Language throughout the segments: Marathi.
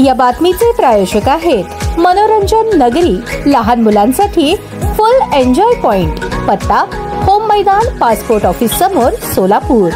या बातमीचे प्रायोजक आहेत मनोरंजन नगरी, लहान मुलांसाठी फुल एन्जॉय पॉइंट, पत्ता होम मैदान, पासपोर्ट ऑफिस समोर, सोलापूर.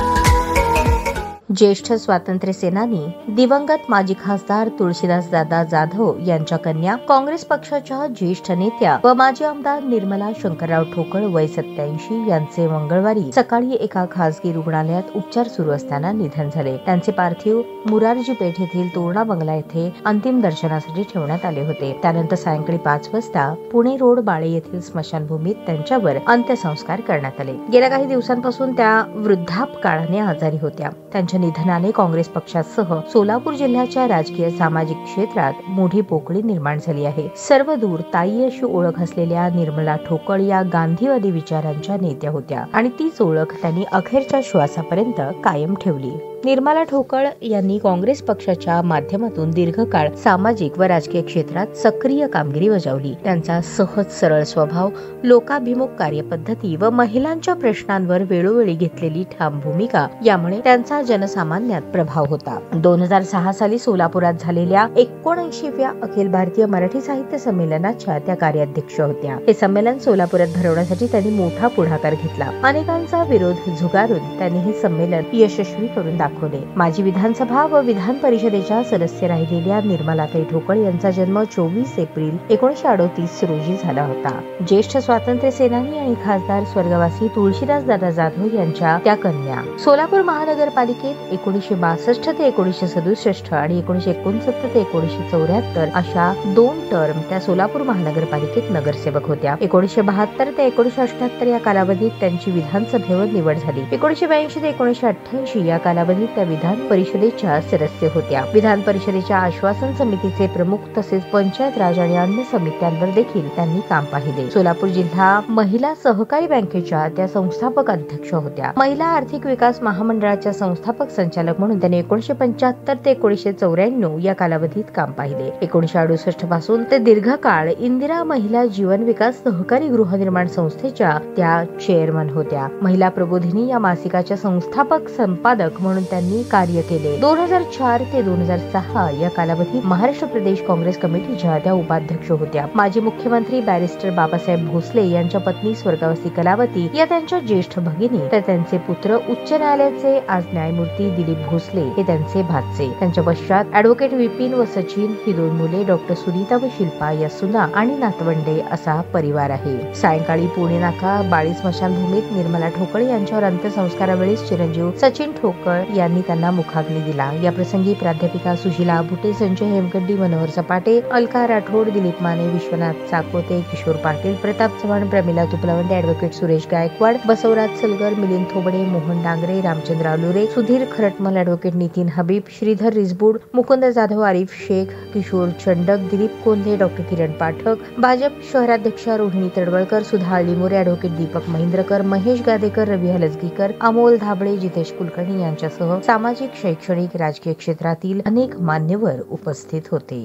ज्येष्ठ स्वातंत्र्य सेनानी दिवंगत माजी खासदार तुळशीदास दादा जाधव यांच्या कन्या, काँग्रेस पक्षाच्या ज्येष्ठ नेत्या व माजी आमदार निर्मला शंकरराव ठोकळ वय 87 यांचे मंगळवारी सकाळी एका खासगी रुग्णालयात उपचार सुरू असताना निधन झाले. त्यांचे पार्थिव मुरारजी पेठ येथील तोरणा बंगला येथे अंतिम दर्शनासाठी ठेवण्यात आले होते. त्यानंतर सायंकाळी 5 वाजता पुणे रोड बाळे येथील स्मशानभूमीत त्यांच्यावर अंत्यसंस्कार करण्यात आले. गेल्या काही दिवसांपासून त्या वृद्धापकाळाने आजारी होत्या. त्यांच्या निधनाने काँग्रेस पक्षासह सोलापूर जिल्ह्याच्या राजकीय सामाजिक क्षेत्रात मोठी पोकळी निर्माण झाली आहे. सर्वदूर ताई अशी ओळख असलेल्या निर्मला ठोकळ या गांधीवादी विचारांच्या नेत्या होत्या आणि तीच ओळख त्यांनी अखेरच्या श्वासापर्यंत कायम ठेवली. निर्मला ठोकळ यांनी काँग्रेस पक्षाच्या माध्यमातून दीर्घकाळ सामाजिक व राजकीय क्षेत्रात सक्रिय कामगिरी बजावली. त्यांचा सहज सरळ स्वभाव, लोकाभिमुख कार्यपद्धती व महिलांच्या प्रश्नांवर वेळोवेळी घेतलेली ठाम भूमिका यामुळे त्यांचा जनसामान्यात प्रभाव होता. 2006 साली सोलापुरात झालेल्या 79व्या अखिल भारतीय मराठी साहित्य संमेलनाच्या त्या कार्याध्यक्ष होत्या. हे संमेलन सोलापुरात भरवण्यासाठी त्यांनी मोठा पुढाकार घेतला. अनेकांचा विरोध झुगारून त्यांनी हे संमेलन यशस्वी करून दाखवले. माजी विधानसभा व विधान परिषदेच्या सदस्य राहिलेल्या निर्मलाताई ठोकळ यांचा जन्म 24 एप्रिल 1938 रोजी झाला होता. ज्येष्ठ स्वातंत्र्य सेनानी आणि खासदार स्वर्गवासी तुळशीदास दादा जाधव यांच्या त्या कन्या. सोलापूर महानगरपालिकेत 1962 ते 1967 आणि 1969 ते 1974 अशा 2 टर्म त्या सोलापूर महानगरपालिकेत नगरसेवक होत्या. 1972 ते 1978 या कालावधीत त्यांची विधानसभेवर निवड झाली. 1982 ते 1988 या कालावधीत त्या विधान परिषदेच्या सदस्य होत्या. विधान परिषदेच्या आश्वासन समितीचे प्रमुख तसेच पंचायत राज आणि अन्य समित्यांवर देखील त्यांनी काम पाहिले. सोलापूर जिल्हा महिला सहकारी बँकेच्या त्या संस्थापक अध्यक्ष होत्या. महिला आर्थिक विकास महामंडळाच्या संस्थापक संचालक म्हणून त्यांनी 1975 ते 1994 या कालावधीत काम पाहिले. 1968 पासून ते दीर्घकाळ इंदिरा महिला जीवन विकास सहकारी गृहनिर्माण संस्थेच्या त्या चेअरमन होत्या. महिला प्रबोधिनी या मासिकाच्या संस्थापक संपादक म्हणून त्यांनी कार्य केले. 2004 ते 2006 या कालावधीत महाराष्ट्र प्रदेश काँग्रेस कमिटीच्या त्या उपाध्यक्ष होत्या. माजी मुख्यमंत्री बॅरिस्टर बाबासाहेब भोसले यांच्या पत्नी स्वर्गवासी कलावती या त्यांच्या ज्येष्ठ भगिनी, तर त्यांचे पुत्र उच्च न्यायालयाचे आज न्यायमूर्ती दिलीप भोसले हे त्यांचे भाचे. त्यांच्या पश्चात ऍडव्होकेट विपिन व सचिन ही 2 मुले, डॉक्टर सुनीता व शिल्पा या सुना आणि नातवंडे असा परिवार आहे. सायंकाळी पुणे नाका बाळी स्मशानभूमीत निर्मला ठोकळ यांच्यावर अंत्यसंस्कारावेळी चिरंजीव सचिन ठोकळ यांनी त्यांना मुखाग्नी दिला. या प्रसंगी प्राध्यापिका Sushila आबुटे, Sanjay Hemgaddi, Manohar Sapate, Alka Rathod, Dilip Mane, Vishwanath Chakote, Kishor Patil, Pratap Chavan, Pramila Tupalwande, advocate Suresh Gaikwad, Basavraj Salgar, Milind Thobade, Mohan Dangre, Ramchandra Alure, Sudhir Khartamal, advocate Nitin Habib, Shridhar Rijbud, Mukund Jadhav, Arif Shaikh, Kishor Chandak, Dilip Kolhe, doctor Kiran Pathak, Bhajap शहराध्यक्षा रोहिणी तडवळकर, सुधा अळीमोरे, ऍडव्होकेट दीपक महेंद्रकर, महेश गादेकर, रवी हलसगीकर, अमोल धाबळे, जितेश कुलकर्णी यांच्यासह सामाजिक, शैक्षणिक, राजकीय क्षेत्रातील अनेक मान्यवर उपस्थित होते.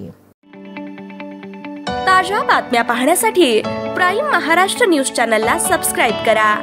ताज्या बातम्या पाहण्यासाठी प्राईम महाराष्ट्र न्यूज चॅनलला सबस्क्राईब करा.